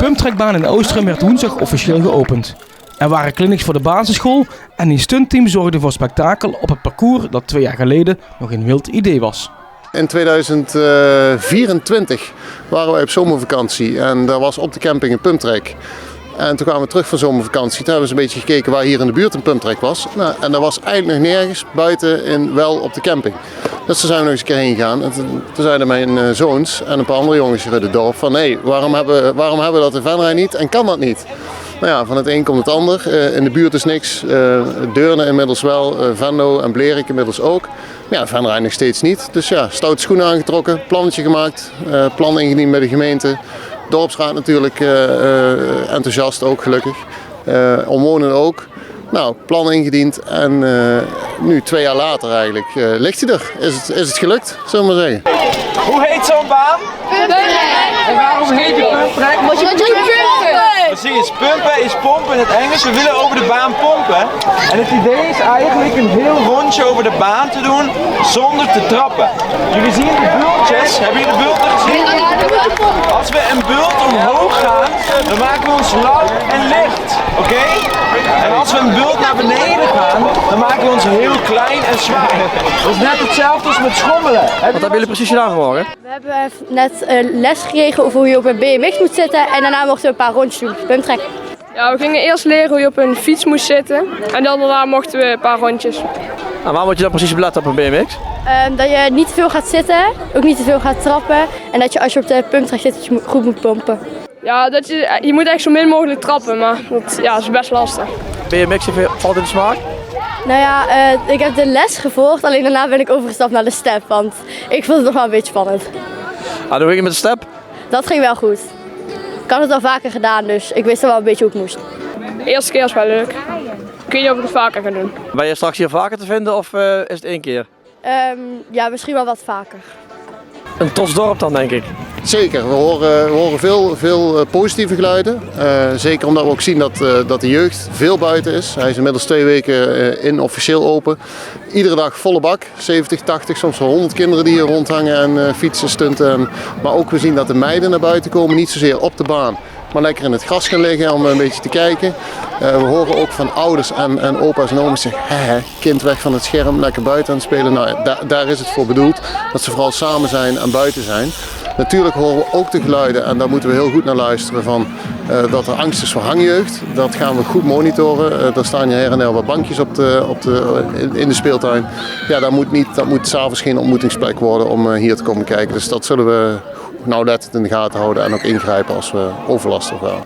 pumptrackbaan in Oostrum werd woensdag officieel geopend. Er waren clinics voor de basisschool en een stuntteam zorgde voor spektakel op het parcours dat 2 jaar geleden nog een wild idee was. In 2024 waren wij op zomervakantie en daar was op de camping een pumptrack. En toen kwamen we terug van zomervakantie. Toen hebben we eens een beetje gekeken waar hier in de buurt een pumptrack was. Nou, en dat was eigenlijk nog nergens buiten wel op de camping. Dus daar zijn we nog eens een keer heen gegaan. En toen zeiden mijn zoons en een paar andere jongens hier uit het dorp van hé, waarom hebben we dat in Venray niet en kan dat niet? Nou ja, van het een komt het ander. In de buurt is niks. Deurne inmiddels wel, Venlo en Blerik inmiddels ook. Maar ja, Venray nog steeds niet. Dus ja, stoute schoenen aangetrokken, plannetje gemaakt, plan ingediend bij de gemeente. Dorpsraad natuurlijk enthousiast ook gelukkig. Omwonenden ook. Nou, plan ingediend en nu 2 jaar later eigenlijk ligt hij er. Is het gelukt, zullen we maar zeggen. Hoe heet zo'n baan? Pumptrack. En waarom heet die pumptrack? Want je moet pumpen. Precies, pumpen is pompen in het Engels. We willen over de baan pompen. En het idee is eigenlijk een heel rondje over de baan te doen zonder te trappen. Jullie zien de bultjes. Hebben jullie de bulten gezien? Als we een bult omhoog gaan, dan maken we ons lang en licht. Oké? En als we een bult naar beneden gaan, dan maken we ons heel klein en zwaar. Dat is net hetzelfde als met schommelen. Wat hebben jullie precies gedaan vanmorgen? We hebben net les gekregen over hoe je op een BMX moet zitten en daarna mochten we een paar rondjes doen. Pumptrack. Ja, we gingen eerst leren hoe je op een fiets moest zitten en dan daarna mochten we een paar rondjes. En waar moet je dan precies op letten op een BMX? Dat je niet te veel gaat zitten, ook niet te veel gaat trappen en dat je als je op de pumptrack zit, dat je goed moet pompen. Ja, je moet echt zo min mogelijk trappen, maar dat is best lastig. BMX valt in de smaak? Nou ja, ik heb de les gevolgd, alleen daarna ben ik overgestapt naar de step, want ik vond het nog wel een beetje spannend. Hoe ging het met de step? Dat ging wel goed. Ik had het al vaker gedaan, dus ik wist wel een beetje hoe het moest. De eerste keer is wel leuk. Ik weet niet of ik het vaker ga doen. Ben je straks hier vaker te vinden of is het 1 keer? Ja, misschien wel wat vaker. Een trots dorp dan, denk ik. Zeker, we horen veel positieve geluiden. Zeker omdat we ook zien dat de jeugd veel buiten is. Hij is inmiddels 2 weken officieel open. Iedere dag volle bak, 70, 80, soms wel 100 kinderen die hier rondhangen en fietsen, stunten. Maar ook we zien dat de meiden naar buiten komen, niet zozeer op de baan, maar lekker in het gras gaan liggen om een beetje te kijken. We horen ook van ouders en opa's en oma's zeggen, kind weg van het scherm, lekker buiten aan het spelen. Nou, daar is het voor bedoeld, dat ze vooral samen zijn en buiten zijn. Natuurlijk horen we ook de geluiden en daar moeten we heel goed naar luisteren van dat er angst is voor hangjeugd. Dat gaan we goed monitoren. Er staan hier her en der wat bankjes in de speeltuin. Ja, dat moet 's avonds geen ontmoetingsplek worden om hier te komen kijken. Dus dat zullen we nauwlettend in de gaten houden en ook ingrijpen als we overlast opgaan.